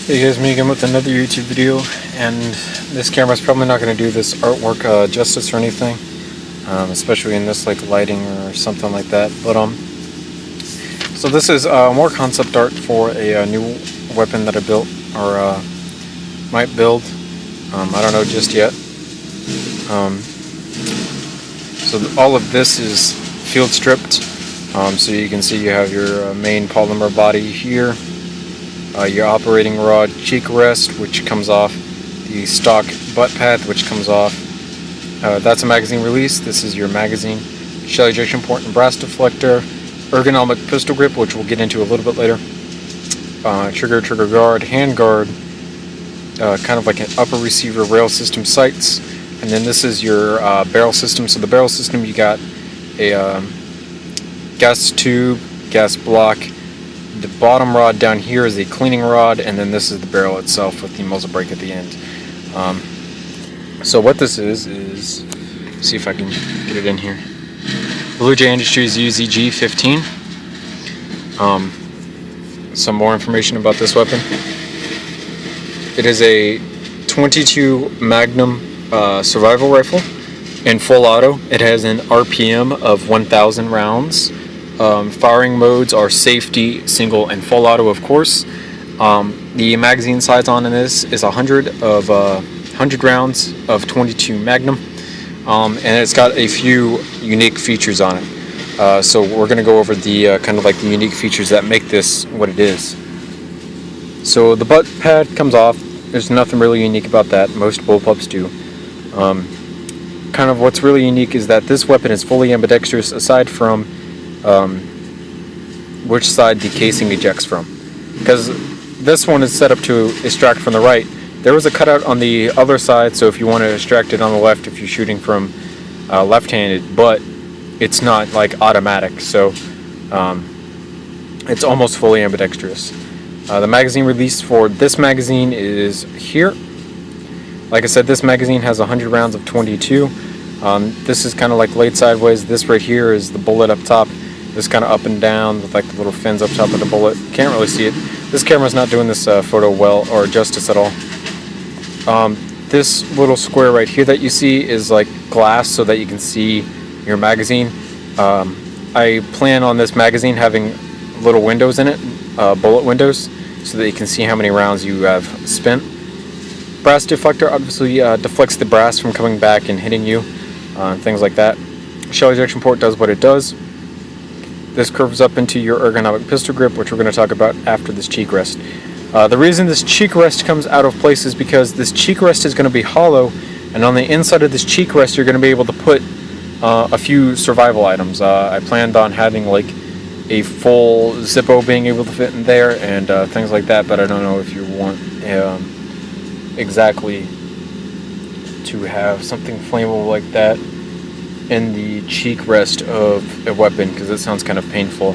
Hey guys, me again with another YouTube video, and this camera's probably not going to do this artwork justice or anything, especially in this like lighting or something like that. But so this is more concept art for a new weapon that I built or might build. I don't know just yet. So all of this is field stripped. So you can see you have your main polymer body here. Your operating rod cheek rest, which comes off, the stock butt pad, which comes off. That's a magazine release. This is your magazine, shell ejection port and brass deflector, ergonomic pistol grip, which we'll get into a little bit later, trigger guard, hand guard, kind of like an upper receiver rail system sights, and then this is your barrel system. So the barrel system, you got a gas tube, gas block. The bottom rod down here is a cleaning rod, and then this is the barrel itself with the muzzle brake at the end. So what this is, see if I can get it in here. BJI Industries UZG-15. Some more information about this weapon. It is a 22 Magnum survival rifle in full auto. It has an RPM of 1,000 rounds. Firing modes are safety, single, and full auto, of course. The magazine size on this is 100 rounds of 22 Magnum, and it's got a few unique features on it. So we're going to go over the kind of like the unique features that make this what it is. So the butt pad comes off. There's nothing really unique about that. Most bullpups do. Kind of what's really unique is that this weapon is fully ambidextrous, aside from which side the casing ejects from, because this one is set up to extract from the right. There was a cutout on the other side, so if you want to extract it on the left, if you're shooting from left-handed, but it's not like automatic, so it's almost fully ambidextrous. The magazine release for this magazine is here. Like I said, this magazine has 100 rounds of 22. This is kind of like laid sideways. This right here is the bullet up top. This kind of up and down with like the little fins up top of the bullet. Can't really see it. This camera's not doing this photo well or justice at all. This little square right here that you see is like glass so that you can see your magazine. I plan on this magazine having little windows in it, bullet windows, so that you can see how many rounds you have spent. Brass deflector obviously deflects the brass from coming back and hitting you, things like that. Shell ejection port does what it does. This curves up into your ergonomic pistol grip, which we're going to talk about after this cheek rest. The reason this cheek rest comes out of place is because this cheek rest is going to be hollow, and on the inside of this cheek rest you're going to be able to put a few survival items. I planned on having like a full Zippo being able to fit in there and things like that, but I don't know if you want exactly to have something flammable like that in the cheek rest of a weapon, because it sounds kind of painful.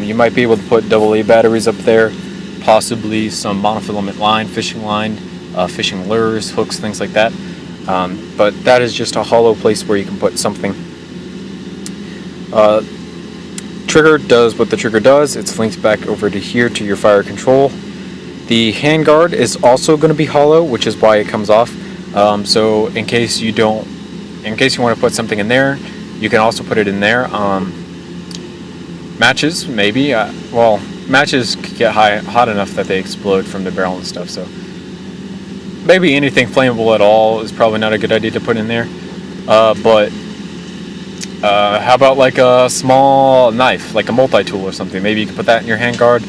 You might be able to put AA batteries up there, possibly some monofilament line, fishing lures, hooks, things like that. But that is just a hollow place where you can put something. Trigger does what the trigger does. It's linked back over to here to your fire control. The handguard is also going to be hollow, which is why it comes off. So in case you want to put something in there, you can also put it in there. Matches, maybe. Well, matches get hot enough that they explode from the barrel and stuff. So maybe anything flammable at all is probably not a good idea to put in there. But how about like a small knife, like a multi-tool or something? Maybe you can put that in your handguard.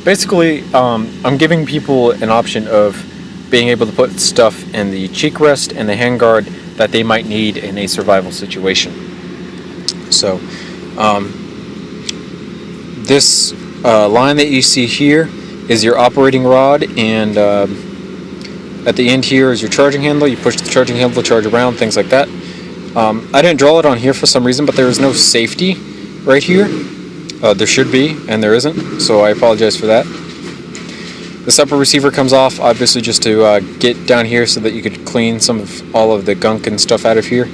Basically, I'm giving people an option of being able to put stuff in the cheek rest and the handguard that they might need in a survival situation. So, this line that you see here is your operating rod, and at the end here is your charging handle. You push the charging handle to charge around, things like that. I didn't draw it on here for some reason, but there is no safety right here. There should be, and there isn't, so I apologize for that. This upper receiver comes off, obviously just to get down here so that you could clean all of the gunk and stuff out of here.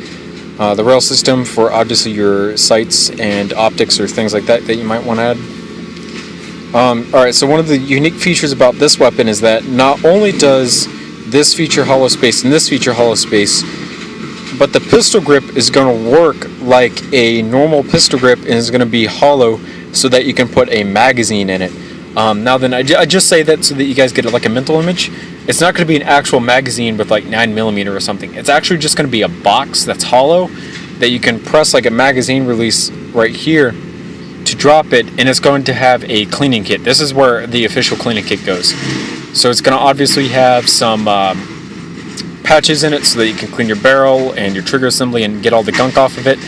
The rail system for obviously your sights and optics or things like that that you might want to add. Alright, so one of the unique features about this weapon is that not only does this feature hollow space and this feature hollow space, but the pistol grip is going to work like a normal pistol grip and is going to be hollow so that you can put a magazine in it. Now then, I just say that so that you guys get like a mental image. It's not going to be an actual magazine with like 9mm or something. It's actually just going to be a box that's hollow that you can press like a magazine release right here to drop it, and it's going to have a cleaning kit. This is where the official cleaning kit goes. So it's going to obviously have some patches in it so that you can clean your barrel and your trigger assembly and get all the gunk off of it.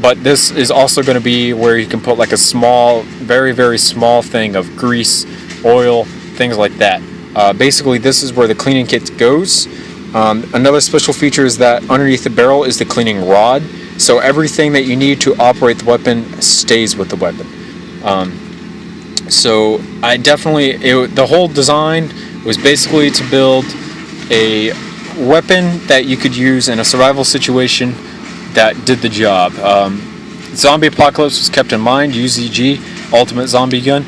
But this is also going to be where you can put like a small, very, very small thing of grease, oil, things like that. Basically, this is where the cleaning kit goes. Another special feature is that underneath the barrel is the cleaning rod. So everything that you need to operate the weapon stays with the weapon. So I definitely, the whole design was basically to build a weapon that you could use in a survival situation that did the job. Zombie apocalypse was kept in mind. UZG, ultimate zombie gun.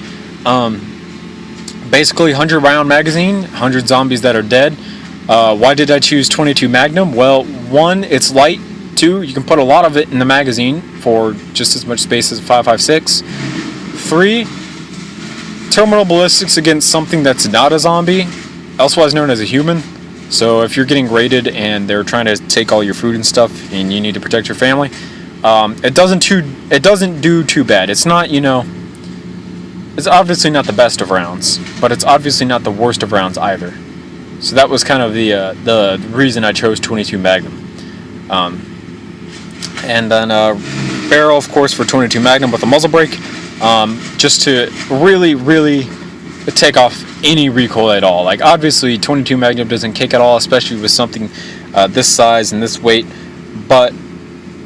Basically 100 round magazine, 100 zombies that are dead. Why did I choose 22 Magnum? Well, one, it's light. Two, you can put a lot of it in the magazine for just as much space as a 5.56. Three, terminal ballistics against something that's not a zombie, elsewise known as a human. So if you're getting raided and they're trying to take all your food and stuff and you need to protect your family, it doesn't do too bad. It's not, it's obviously not the best of rounds, but it's obviously not the worst of rounds either. So that was kind of the reason I chose 22 Magnum. And then barrel, of course, for 22 Magnum with a muzzle brake, just to really take off any recoil at all. Like obviously 22 Magnum doesn't kick at all, especially with something this size and this weight, but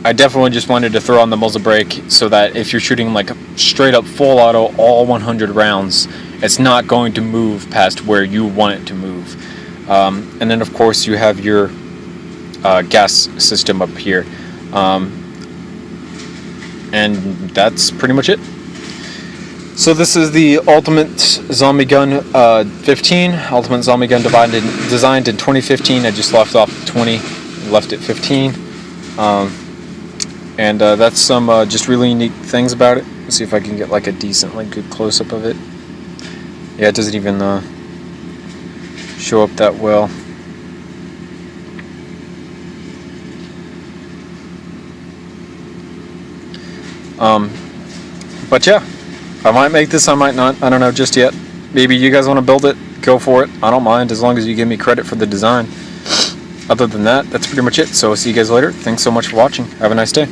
I definitely just wanted to throw on the muzzle brake so that if you're shooting like straight up full auto all 100 rounds, it's not going to move past where you want it to move. And then of course you have your gas system up here. And that's pretty much it. So this is the Ultimate Zombie Gun 15, Ultimate Zombie Gun designed in 2015. I just left off 20, left at 15. And that's some just really unique things about it. Let's see if I can get like a decent, like good close-up of it. Yeah, it doesn't even show up that well. But yeah, I might make this, I might not, I don't know just yet. Maybe you guys want to build it, go for it. I don't mind as long as you give me credit for the design. Other than that, that's pretty much it. So I'll see you guys later. Thanks so much for watching. Have a nice day.